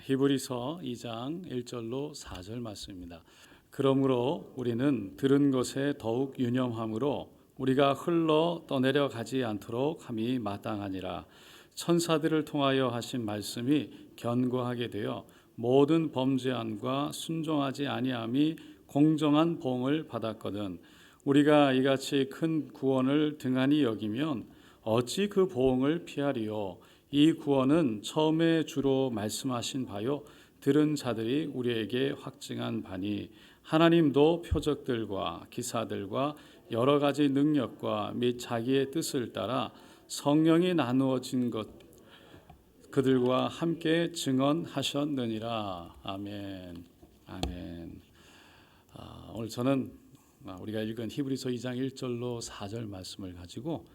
히브리서 2장 1절로 4절 말씀입니다. 그러므로 우리는 들은 것에 더욱 유념함으로 우리가 흘러 떠내려 가지 않도록 함이 마땅하니라. 천사들을 통하여 하신 말씀이 견고하게 되어 모든 범죄함과 순종하지 아니함이 공정한 보응을 받았거든. 우리가 이같이 큰 구원을 등한히 여기면 어찌 그 보응을 피하리요. 이 구원은 처음에 주로 말씀하신 바요 들은 자들이 우리에게 확증한 바니, 하나님도 표적들과 기사들과 여러 가지 능력과 및 자기의 뜻을 따라 성령이 나누어진 것 그들과 함께 증언하셨느니라. 아멘. 아멘. 오늘 저는 우리가 읽은 히브리서 2장 1절로 4절 말씀을 가지고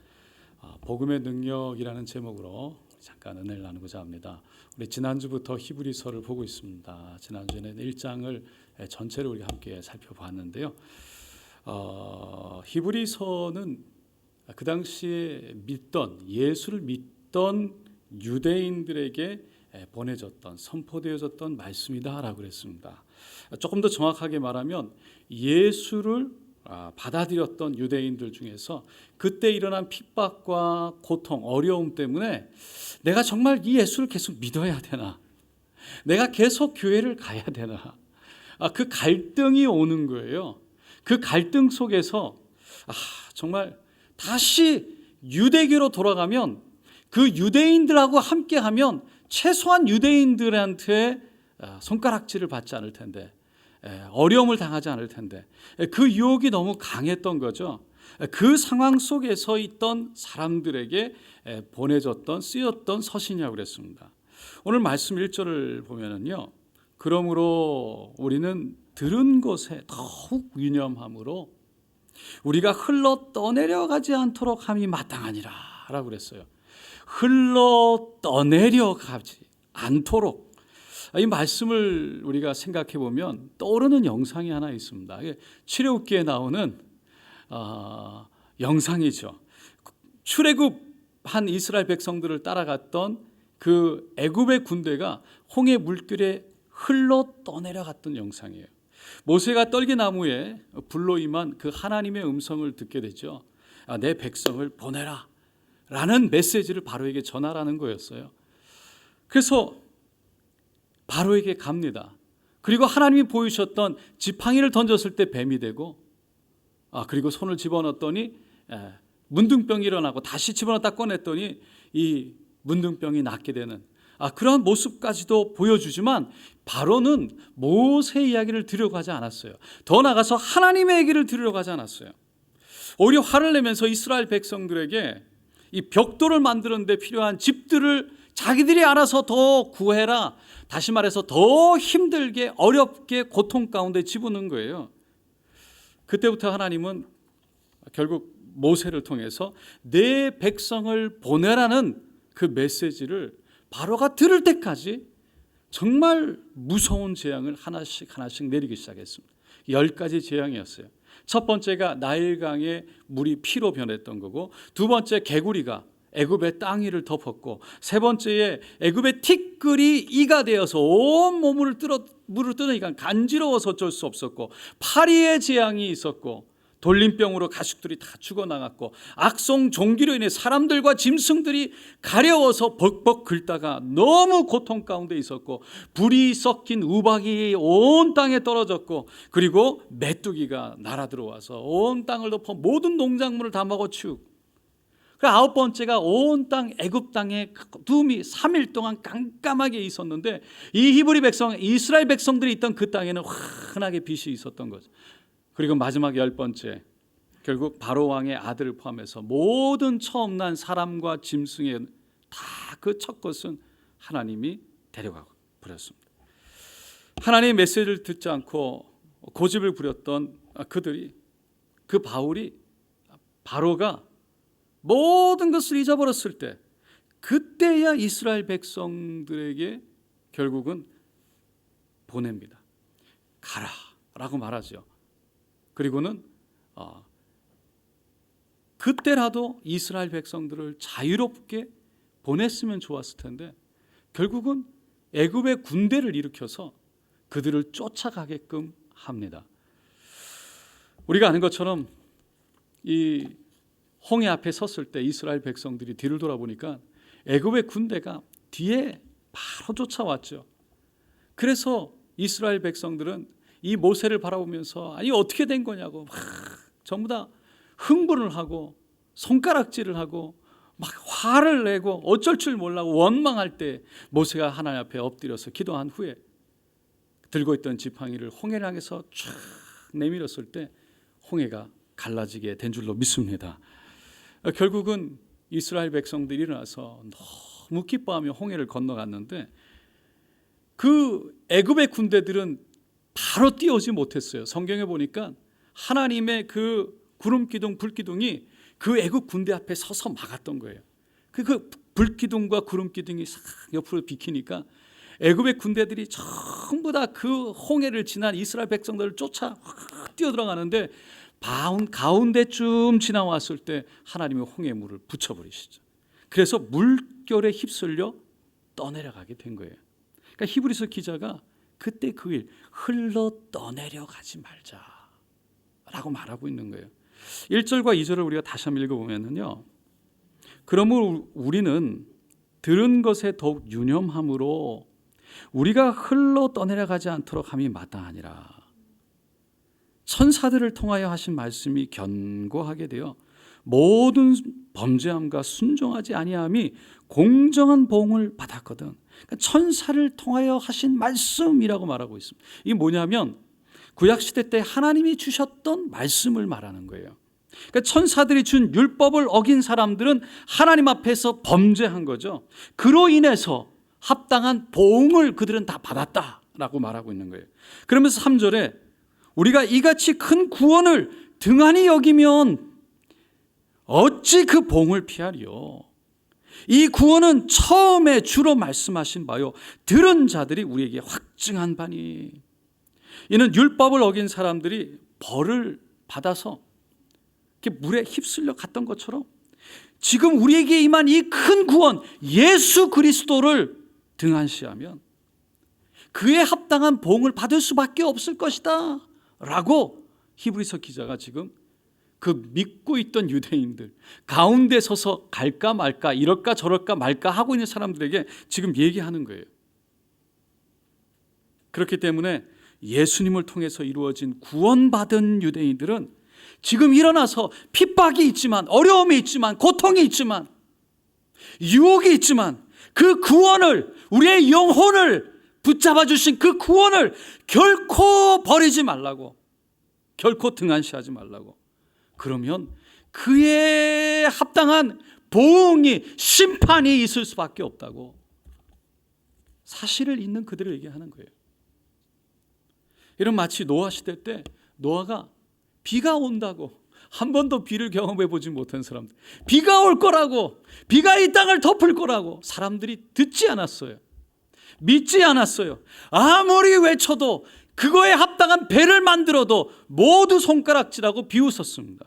복음의 능력이라는 제목으로 잠깐 은혜를 나누고자 합니다. 우리 지난주부터 히브리서를 보고 있습니다. 지난주에는 1장을 전체를 우리가 함께 살펴봤는데요. 히브리서는 그 당시에 예수를 믿던 유대인들에게 보내졌던, 선포되어졌던 말씀이다라고 그랬습니다. 조금 더 정확하게 말하면 예수를 받아들였던 유대인들 중에서 그때 일어난 핍박과 고통, 어려움 때문에 내가 정말 이 예수를 계속 믿어야 되나? 내가 계속 교회를 가야 되나? 그 갈등이 오는 거예요. 그 갈등 속에서 정말 다시 유대교로 돌아가면 그 유대인들하고 함께하면 최소한 유대인들한테 손가락질을 받지 않을 텐데, 어려움을 당하지 않을 텐데, 그 유혹이 너무 강했던 거죠. 그 상황 속에서 있던 사람들에게 보내졌던, 쓰였던 서신이라고 그랬습니다. 오늘 말씀 1절을 보면은요, 그러므로 우리는 들은 것에 더욱 유념함으로 우리가 흘러 떠내려가지 않도록 함이 마땅하니라 라고 그랬어요. 흘러 떠내려가지 않도록. 이 말씀을 우리가 생각해 보면 떠오르는 영상이 하나 있습니다. 출애굽기에 나오는 영상이죠. 출애굽한 이스라엘 백성들을 따라갔던 그 애굽의 군대가 홍해 물결에 흘러 떠내려갔던 영상이에요. 모세가 떨기나무에 불로 임한 그 하나님의 음성을 듣게 되죠. 내 백성을 보내라 라는 메시지를 바로에게 전하라는 거였어요. 그래서 바로에게 갑니다. 그리고 하나님이 보이셨던 지팡이를 던졌을 때 뱀이 되고, 그리고 손을 집어넣었더니 문둥병이 일어나고, 다시 집어넣었다 꺼냈더니 이 문둥병이 낫게 되는 그런 모습까지도 보여주지만, 바로는 모세 이야기를 들여가지 않았어요. 더 나아가서 하나님의 얘기를 들여가지 않았어요. 오히려 화를 내면서 이스라엘 백성들에게 이 벽돌을 만드는 데 필요한 집들을 자기들이 알아서 더 구해라, 다시 말해서 더 힘들게 어렵게 고통 가운데 집어넣은 거예요. 그때부터 하나님은 결국 모세를 통해서 내 백성을 보내라는 그 메시지를 바로가 들을 때까지 정말 무서운 재앙을 하나씩 내리기 시작했습니다. 10가지 재앙이었어요. 첫 번째가 나일강의 물이 피로 변했던 거고, 두 번째 개구리가 애굽의 땅 위를 덮었고, 세 번째에 애굽의 티끌이 이가 되어서 온 몸을 물을 뜯으니까 간지러워서 어쩔 수 없었고, 파리의 재앙이 있었고, 돌림병으로 가축들이 다 죽어나갔고, 악성 종기로 인해 사람들과 짐승들이 가려워서 벅벅 긁다가 너무 고통 가운데 있었고, 불이 섞인 우박이 온 땅에 떨어졌고, 그리고 메뚜기가 날아들어와서 온 땅을 덮어 모든 농작물을 다 먹어치우고, 그 아홉 번째가 온 땅 애굽 땅에 두움이 3일 동안 깜깜하게 있었는데, 이 히브리 백성, 이스라엘 백성들이 있던 그 땅에는 환하게 빛이 있었던 거죠. 그리고 마지막 10번째, 결국 바로 왕의 아들을 포함해서 모든 처음 난 사람과 짐승의 다 그 첫 것은 하나님이 데려가 버렸습니다. 하나님의 메시지를 듣지 않고 고집을 부렸던 그들이, 그 바로가 모든 것을 잊어버렸을 때, 그때야 이스라엘 백성들에게 결국은 보냅니다. 가라 라고 말하죠. 그리고는 그때라도 이스라엘 백성들을 자유롭게 보냈으면 좋았을 텐데, 결국은 애굽의 군대를 일으켜서 그들을 쫓아가게끔 합니다. 우리가 아는 것처럼 이 홍해 앞에 섰을 때 이스라엘 백성들이 뒤를 돌아보니까 애굽의 군대가 뒤에 바로 쫓아왔죠. 그래서 이스라엘 백성들은 이 모세를 바라보면서 아니 어떻게 된 거냐고 막 전부 다 흥분을 하고 손가락질을 하고 막 화를 내고 어쩔 줄 몰라고 원망할 때 모세가 하나님 앞에 엎드려서 기도한 후에 들고 있던 지팡이를 홍해를 향해서 쫙 내밀었을 때 홍해가 갈라지게 된 줄로 믿습니다. 결국은 이스라엘 백성들이 일어나서 너무 기뻐하며 홍해를 건너갔는데 그 애굽의 군대들은 바로 뛰어오지 못했어요. 성경에 보니까 하나님의 그 구름 기둥, 불 기둥이 그 애굽 군대 앞에 서서 막았던 거예요. 그 불 기둥과 구름 기둥이 싹 옆으로 비키니까 애굽의 군대들이 전부 다 그 홍해를 지난 이스라엘 백성들을 쫓아 뛰어들어가는데 가운데쯤 지나왔을 때 하나님의 홍해 물을 붙여버리시죠. 그래서 물결에 휩쓸려 떠내려가게 된 거예요. 그러니까 히브리서 기자가 그때 그 일 흘러 떠내려가지 말자라고 말하고 있는 거예요. 1절과 2절을 우리가 다시 한번 읽어보면요, 그러므로 우리는 들은 것에 더욱 유념함으로 우리가 흘러 떠내려가지 않도록 함이 마땅하니라. 천사들을 통하여 하신 말씀이 견고하게 되어 모든 범죄함과 순종하지 아니함이 공정한 보응을 받았거든. 그러니까 천사를 통하여 하신 말씀이라고 말하고 있습니다. 이게 뭐냐면 구약시대 때 하나님이 주셨던 말씀을 말하는 거예요. 그러니까 천사들이 준 율법을 어긴 사람들은 하나님 앞에서 범죄한 거죠. 그로 인해서 합당한 보응을 그들은 다 받았다라고 말하고 있는 거예요. 그러면서 3절에 우리가 이같이 큰 구원을 등한히 여기면 어찌 그 보응을 피하리요. 이 구원은 처음에 주로 말씀하신 바요 들은 자들이 우리에게 확증한 바니 이는 율법을 어긴 사람들이 벌을 받아서 이렇게 물에 휩쓸려 갔던 것처럼 지금 우리에게 임한 이 큰 구원 예수 그리스도를 등한시하면 그에 합당한 보응을 받을 수밖에 없을 것이다 라고 히브리서 기자가 지금 그 믿고 있던 유대인들 가운데 서서 갈까 말까 이럴까 저럴까 말까 하고 있는 사람들에게 지금 얘기하는 거예요. 그렇기 때문에 예수님을 통해서 이루어진 구원받은 유대인들은 지금 일어나서 핍박이 있지만 어려움이 있지만 고통이 있지만 유혹이 있지만 그 구원을 우리의 영혼을 붙잡아 주신 그 구원을 결코 버리지 말라고 결코 등한시하지 말라고 그러면 그에 합당한 보응이 심판이 있을 수밖에 없다고 사실을 있는 그들을 얘기하는 거예요. 이런 마치 노아 시대 때 노아가 비가 온다고 한 번도 비를 경험해 보지 못한 사람들 비가 올 거라고 비가 이 땅을 덮을 거라고 사람들이 듣지 않았어요. 믿지 않았어요. 아무리 외쳐도 그거에 합당한 배를 만들어도 모두 손가락질하고 비웃었습니다.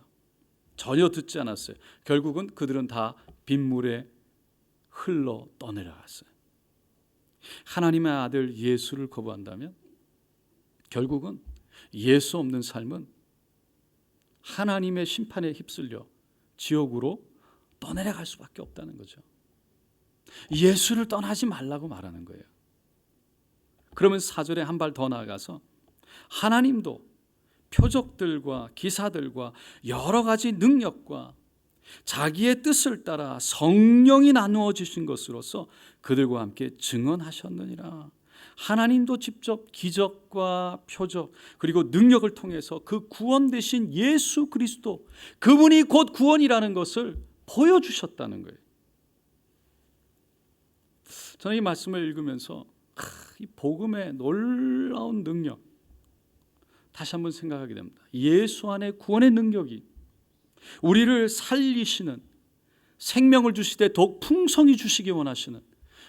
전혀 듣지 않았어요. 결국은 그들은 다 빗물에 흘러 떠내려갔어요. 하나님의 아들 예수를 거부한다면 결국은 예수 없는 삶은 하나님의 심판에 휩쓸려 지옥으로 떠내려갈 수밖에 없다는 거죠. 예수를 떠나지 말라고 말하는 거예요. 그러면서 4절에 한 발 더 나아가서 하나님도 표적들과 기사들과 여러 가지 능력과 자기의 뜻을 따라 성령이 나누어 주신 것으로서 그들과 함께 증언하셨느니라. 하나님도 직접 기적과 표적 그리고 능력을 통해서 그 구원 되신 예수 그리스도 그분이 곧 구원이라는 것을 보여주셨다는 거예요. 저는 이 말씀을 읽으면서 이 복음의 놀라운 능력 다시 한번 생각하게 됩니다. 예수 안에 구원의 능력이 우리를 살리시는 생명을 주시되 더욱 풍성히 주시기 원하시는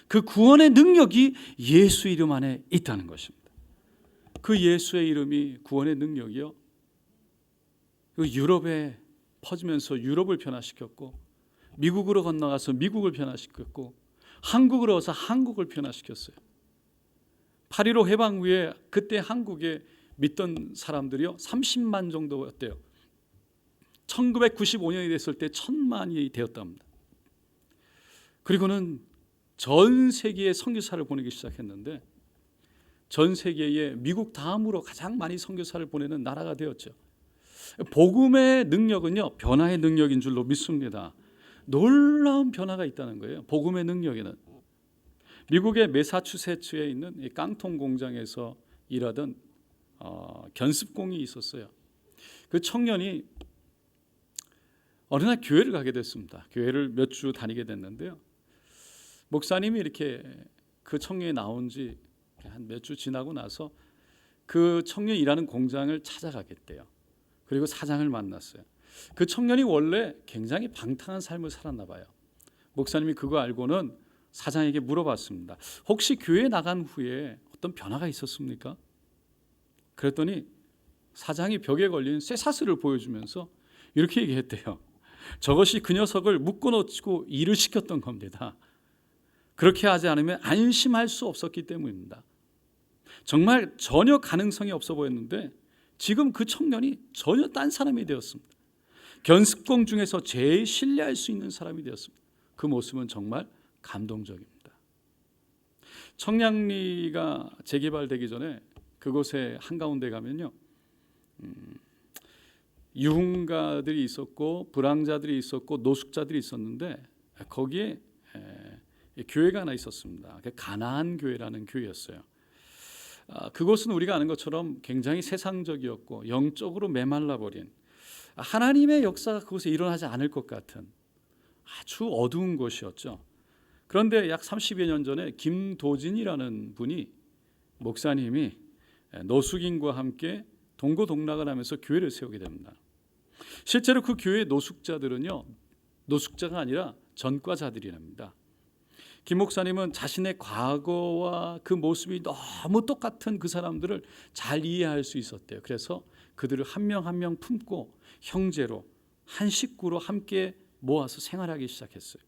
그 구원의 능력이 예수 이름 안에 있다는 것입니다. 그 예수의 이름이 구원의 능력이요 그 유럽에 퍼지면서 유럽을 변화시켰고 미국으로 건너가서 미국을 변화시켰고 한국으로 와서 한국을 변화시켰어요. 8.15 해방 후에 그때 한국에 믿던 사람들이요 30만 정도였대요. 1995년이 됐을 때 1,000만이 되었답니다. 그리고는 전 세계에 선교사를 보내기 시작했는데 전 세계에 미국 다음으로 가장 많이 선교사를 보내는 나라가 되었죠. 복음의 능력은요 변화의 능력인 줄로 믿습니다. 놀라운 변화가 있다는 거예요. 복음의 능력에는. 미국의 매사추세츠에 있는 이 깡통 공장에서 일하던 견습공이 있었어요. 그 청년이 어느 날 교회를 가게 됐습니다. 교회를 몇 주 다니게 됐는데요. 목사님이 이렇게 그 청년이 나온 지 한 몇 주 지나고 나서 그 청년이 일하는 공장을 찾아가겠대요. 그리고 사장을 만났어요. 그 청년이 원래 굉장히 방탕한 삶을 살았나 봐요. 목사님이 그거 알고는 사장에게 물어봤습니다. 혹시 교회 나간 후에 어떤 변화가 있었습니까? 그랬더니 사장이 벽에 걸린 쇠사슬을 보여주면서 이렇게 얘기했대요. 저것이 그 녀석을 묶어놓고 일을 시켰던 겁니다. 그렇게 하지 않으면 안심할 수 없었기 때문입니다. 정말 전혀 가능성이 없어 보였는데 지금 그 청년이 전혀 딴 사람이 되었습니다. 견습공 중에서 제일 신뢰할 수 있는 사람이 되었습니다. 그 모습은 정말 감동적입니다. 청량리가 재개발되기 전에 그곳에 한가운데 가면요 유흥가들이 있었고 불황자들이 있었고 노숙자들이 있었는데 거기에 교회가 하나 있었습니다. 가나안 교회라는 교회였어요. 그곳은 우리가 아는 것처럼 굉장히 세상적이었고 영적으로 메말라버린 하나님의 역사가 그곳에 일어나지 않을 것 같은 아주 어두운 곳이었죠. 그런데 약 30여 년 전에 김도진이라는 분이 목사님이 노숙인과 함께 동고동락을 하면서 교회를 세우게 됩니다. 실제로 그 교회의 노숙자들은요 노숙자가 아니라 전과자들이랍니다. 김 목사님은 자신의 과거와 그 모습이 너무 똑같은 그 사람들을 잘 이해할 수 있었대요. 그래서 그들을 한 명 한 명 품고 형제로 한 식구로 함께 모아서 생활하기 시작했어요.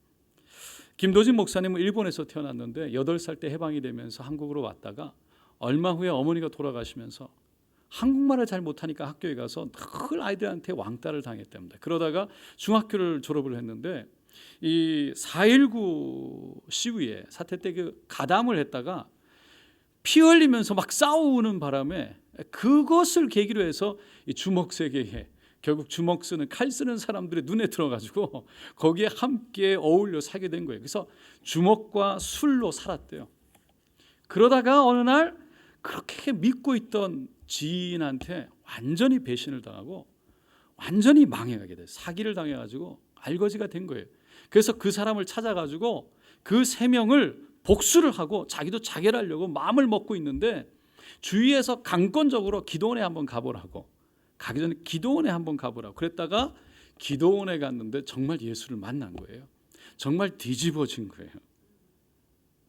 김도진 목사님은 일본에서 태어났는데 8살 때 해방이 되면서 한국으로 왔다가 얼마 후에 어머니가 돌아가시면서 한국말을 잘 못하니까 학교에 가서 늘 아이들한테 왕따를 당했답니다. 그러다가 중학교를 졸업을 했는데 이 4.19 시위에 사태 때 그 가담을 했다가 피 흘리면서 막 싸우는 바람에 그것을 계기로 해서 이 주먹 세계에 결국 주먹 쓰는 칼 쓰는 사람들의 눈에 들어가지고 거기에 함께 어울려 살게 된 거예요. 그래서 주먹과 술로 살았대요. 그러다가 어느 날 그렇게 믿고 있던 지인한테 완전히 배신을 당하고 완전히 망해가게 돼요. 사기를 당해가지고 알거지가 된 거예요. 그래서 그 사람을 찾아가지고 그 3명을 복수를 하고 자기도 자결하려고 마음을 먹고 있는데 주위에서 강권적으로 기도원에 한번 가보라고 가기 전에 기도원에 한번 가보라고 그랬다가 기도원에 갔는데 정말 예수를 만난 거예요. 정말 뒤집어진 거예요.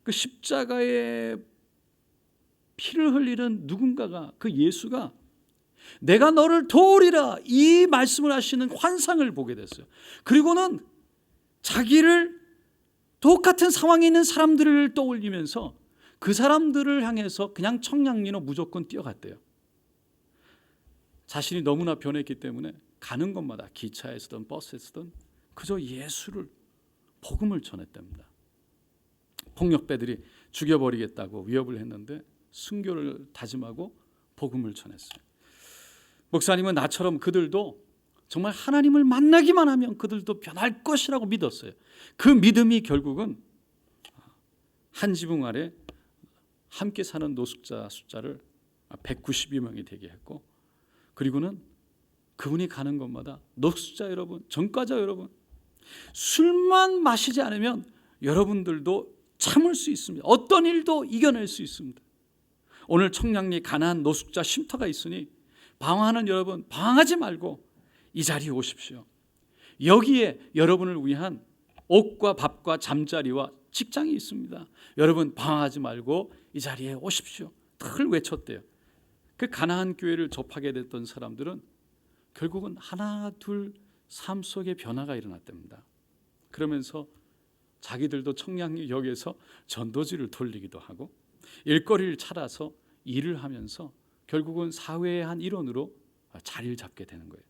그 십자가에 피를 흘리는 누군가가 그 예수가 내가 너를 도우리라 이 말씀을 하시는 환상을 보게 됐어요. 그리고는 자기를 똑같은 상황에 있는 사람들을 떠올리면서 그 사람들을 향해서 그냥 청량리로 무조건 뛰어갔대요. 자신이 너무나 변했기 때문에 가는 곳마다 기차에서든 버스에서든 그저 예수를 복음을 전했답니다. 폭력배들이 죽여버리겠다고 위협을 했는데 순교를 다짐하고 복음을 전했어요. 목사님은 나처럼 그들도 정말 하나님을 만나기만 하면 그들도 변할 것이라고 믿었어요. 그 믿음이 결국은 한 지붕 아래 함께 사는 노숙자 숫자를 192명이 되게 했고 그리고는 그분이 가는 곳마다 노숙자 여러분, 전과자 여러분 술만 마시지 않으면 여러분들도 참을 수 있습니다. 어떤 일도 이겨낼 수 있습니다. 오늘 청량리 가난한 노숙자 쉼터가 있으니 방황하는 여러분 방황하지 말고 이 자리에 오십시오. 여기에 여러분을 위한 옷과 밥과 잠자리와 직장이 있습니다. 여러분 방황하지 말고 이 자리에 오십시오. 늘 외쳤대요. 그 가나안 교회를 접하게 됐던 사람들은 결국은 하나 둘 삶 속에 변화가 일어났답니다. 그러면서 자기들도 청량리역에서 전도지를 돌리기도 하고 일거리를 찾아서 일을 하면서 결국은 사회의 한 일원으로 자리를 잡게 되는 거예요.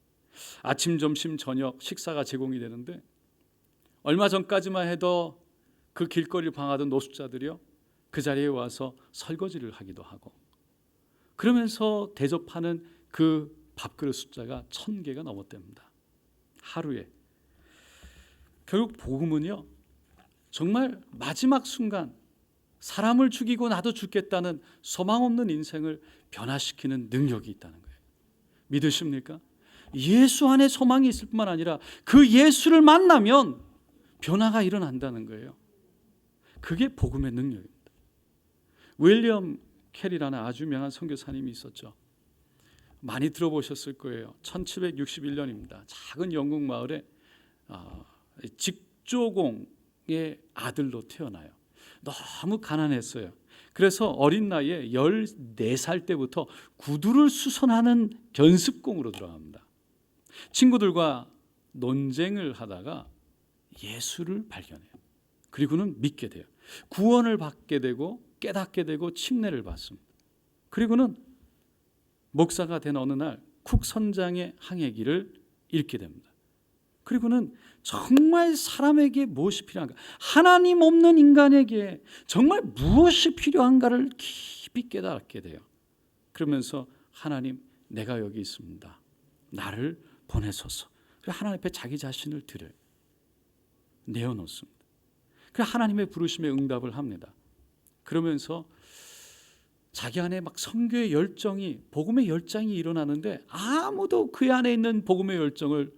아침, 점심, 저녁 식사가 제공이 되는데 얼마 전까지만 해도 그 길거리를 방하던 노숙자들이요, 그 자리에 와서 설거지를 하기도 하고, 그러면서 대접하는 그 밥그릇 숫자가 1000개가 넘었답니다. 하루에. 결국 복음은요, 정말 마지막 순간 사람을 죽이고 나도 죽겠다는 소망 없는 인생을 변화시키는 능력이 있다는 거예요. 믿으십니까? 예수 안에 소망이 있을 뿐만 아니라 그 예수를 만나면 변화가 일어난다는 거예요. 그게 복음의 능력입니다. 윌리엄 캐리라는 아주 유명한 선교사님이 있었죠. 많이 들어보셨을 거예요. 1761년입니다. 작은 영국 마을에 직조공의 아들로 태어나요. 너무 가난했어요. 그래서 어린 나이에 14살 때부터 구두를 수선하는 견습공으로 들어갑니다. 친구들과 논쟁을 하다가 예수를 발견해요. 그리고는 믿게 돼요. 구원을 받게 되고 깨닫게 되고 침례를 받습니다. 그리고는 목사가 된 어느 날 쿡 선장의 항해기를 읽게 됩니다. 그리고는 정말 사람에게 무엇이 필요한가, 하나님 없는 인간에게 정말 무엇이 필요한가를 깊이 깨닫게 돼요. 그러면서 하나님, 내가 여기 있습니다. 나를 보내소서. 하나님 앞에 자기 자신을 드려요. 내어놓습니다. 그래서 하나님의 부르심에 응답을 합니다. 그러면서 자기 안에 막 선교의 열정이, 복음의 열정이 일어나는데 아무도 그 안에 있는 복음의 열정을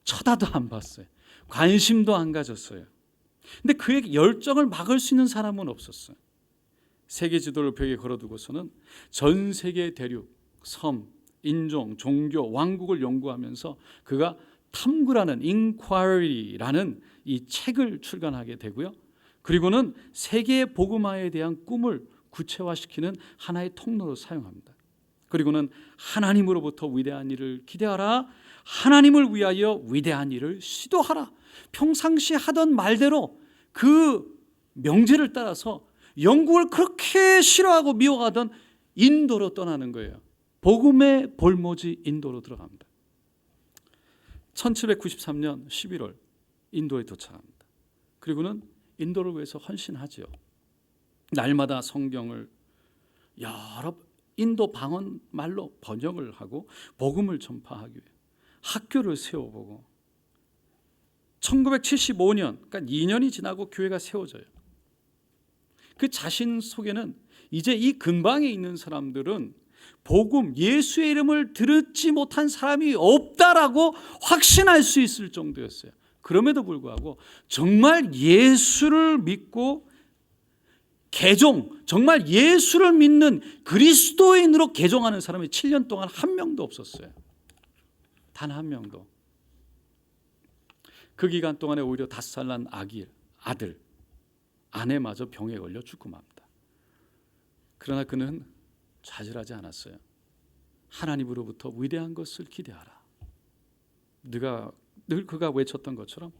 쳐다도 안 봤어요. 관심도 안 가졌어요. 근데 그의 열정을 막을 수 있는 사람은 없었어요. 세계 지도를 벽에 걸어두고서는 전 세계 대륙, 섬, 인종, 종교, 왕국을 연구하면서 그가 탐구라는 인quiry라는 이 책을 출간하게 되고요. 그리고는 세계의 복음화에 대한 꿈을 구체화시키는 하나의 통로로 사용합니다. 그리고는 하나님으로부터 위대한 일을 기대하라, 하나님을 위하여 위대한 일을 시도하라. 평상시 하던 말대로 그 명제를 따라서 영국을 그렇게 싫어하고 미워하던 인도로 떠나는 거예요. 복음의 볼모지 인도로 들어갑니다. 1793년 11월 인도에 도착합니다. 그리고는 인도를 위해서 헌신하죠. 날마다 성경을 여러 인도 방언 말로 번역을 하고 복음을 전파하기 위해 학교를 세워보고, 1975년, 그러니까 2년이 지나고 교회가 세워져요. 그 자신 속에는 이제 이 근방에 있는 사람들은 복음, 예수의 이름을 듣지 못한 사람이 없다라고 확신할 수 있을 정도였어요. 그럼에도 불구하고 정말 예수를 믿고 개종, 정말 예수를 믿는 그리스도인으로 개종하는 사람이 7년 동안 한 명도 없었어요. 단 한 명도. 그 기간 동안에 오히려 5살 난 아들, 아내마저 병에 걸려 죽고 맙니다. 그러나 그는 좌절하지 않았어요. 하나님으로부터 위대한 것을 기대하라. 늘 그가 외쳤던 것처럼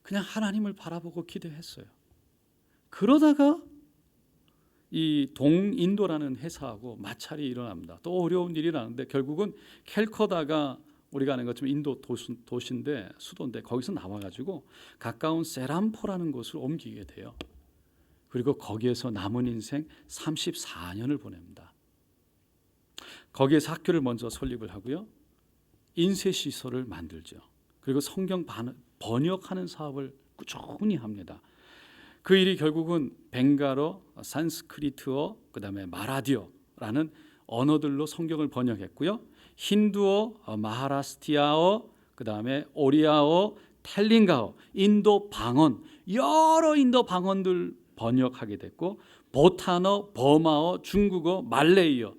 그냥 하나님을 바라보고 기대했어요. 그러다가 이 동인도라는 회사하고 마찰이 일어납니다. 또 어려운 일이 나는데 결국은 캘커다가 우리가 아는 것처럼 인도 도시인데, 수도인데, 거기서 나와가지고 가까운 세람포라는 곳을 옮기게 돼요. 그리고 거기에서 남은 인생 34년을 보냅니다. 거기에서 학교를 먼저 설립을 하고요, 인쇄시설을 만들죠. 그리고 성경 번역하는 사업을 꾸준히 합니다. 그 일이 결국은 벵갈어, 산스크리트어, 그 다음에 마라디어라는 언어들로 성경을 번역했고요. 힌두어, 마하라스티아어, 그 다음에 오리아어, 텔링가어, 인도 방언, 여러 인도 방언들 번역하게 됐고, 보탄어, 버마어, 중국어, 말레이어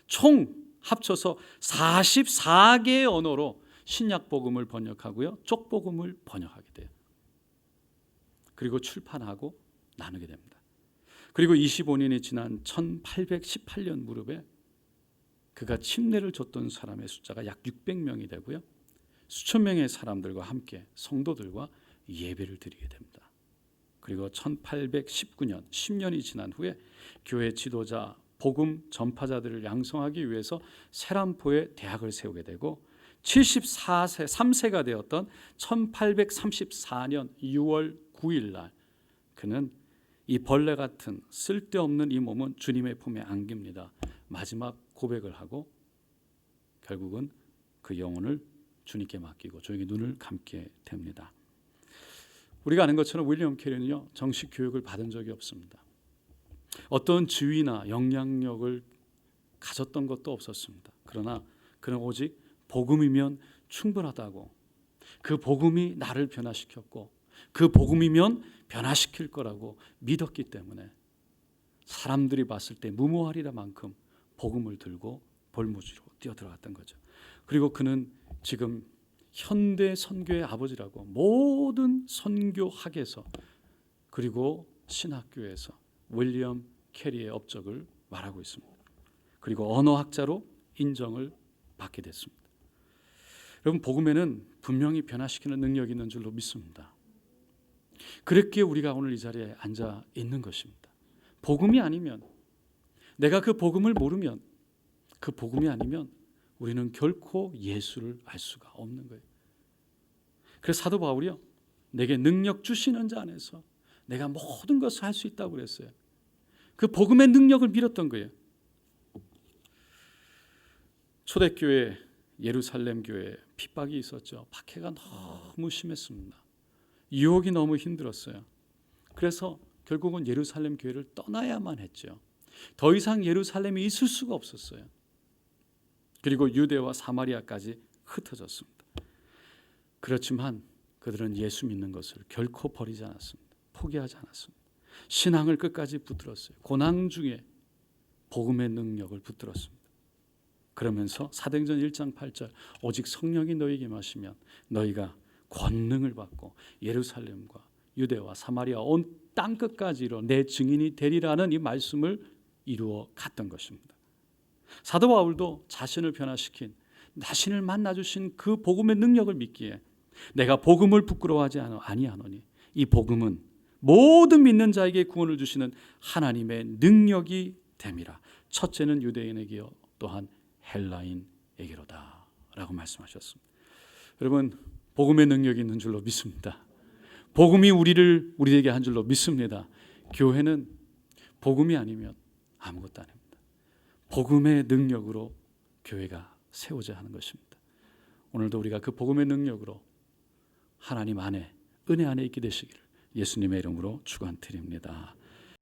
총 합쳐서 44개의 언어로 신약복음을 번역하고요, 쪽복음을 번역하게 돼요. 그리고 출판하고 나누게 됩니다. 그리고 25년이 지난 1818년 무렵에 그가 침례를 줬던 사람의 숫자가 약 600명이 되고요, 수천 명의 사람들과 함께 성도들과 예배를 드리게 됩니다. 그리고 1819년 10년이 지난 후에 교회 지도자 복음 전파자들을 양성하기 위해서 세람포에 대학을 세우게 되고 3세가 되었던 1834년 6월 9일 날 그는 이 벌레 같은 쓸데없는 이 몸은 주님의 품에 안깁니다. 마지막 고백을 하고 결국은 그 영혼을 주님께 맡기고 저에게 눈을 감게 됩니다. 우리가 아는 것처럼 윌리엄 캐리는요, 정식 교육을 받은 적이 없습니다. 어떤 지위나 영향력을 가졌던 것도 없었습니다. 그러나 그는 오직 복음이면 충분하다고, 그 복음이 나를 변화시켰고 그 복음이면 변화시킬 거라고 믿었기 때문에 사람들이 봤을 때 무모하리라 만큼 복음을 들고 볼모지로 뛰어들어갔던 거죠. 그리고 그는 지금 현대 선교의 아버지라고 모든 선교학에서 그리고 신학교에서 윌리엄 캐리의 업적을 말하고 있습니다. 그리고 언어학자로 인정을 받게 됐습니다. 여러분, 복음에는 분명히 변화시키는 능력이 있는 줄로 믿습니다. 그렇기에 우리가 오늘 이 자리에 앉아 있는 것입니다. 복음이 아니면, 내가 그 복음을 모르면, 그 복음이 아니면 우리는 결코 예수를 알 수가 없는 거예요. 그래서 사도 바울이요, 내게 능력 주시는 자 안에서 내가 모든 것을 할 수 있다고 그랬어요. 그 복음의 능력을 믿었던 거예요. 초대교회 예루살렘 교회에 핍박이 있었죠. 박해가 너무 심했습니다. 유혹이 너무 힘들었어요. 그래서 결국은 예루살렘 교회를 떠나야만 했죠. 더 이상 예루살렘에 있을 수가 없었어요. 그리고 유대와 사마리아까지 흩어졌습니다. 그렇지만 그들은 예수 믿는 것을 결코 버리지 않았습니다. 포기하지 않았습니다. 신앙을 끝까지 붙들었어요. 고난 중에 복음의 능력을 붙들었습니다. 그러면서 사도행전 1장 8절 오직 성령이 너희에게 임하시면 너희가 권능을 받고 예루살렘과 유대와 사마리아 온 땅 끝까지 이르러 내 증인이 되리라는 이 말씀을 이루어 갔던 것입니다. 사도 바울도 자신을 변화시킨, 자신을 만나주신 그 복음의 능력을 믿기에 내가 복음을 부끄러워하지 아니하노니 이 복음은 모든 믿는 자에게 구원을 주시는 하나님의 능력이 됨이라. 첫째는 유대인에게요, 또한 헬라인에게로다 라고 말씀하셨습니다. 여러분, 복음의 능력이 있는 줄로 믿습니다. 복음이 우리에게 한 줄로 믿습니다. 교회는 복음이 아니면 아무것도 아닙니다. 복음의 능력으로 교회가 세워져야 하는 것입니다. 오늘도 우리가 그 복음의 능력으로 하나님 안에, 은혜 안에 있게 되시기를 예수님의 이름으로 축원드립니다.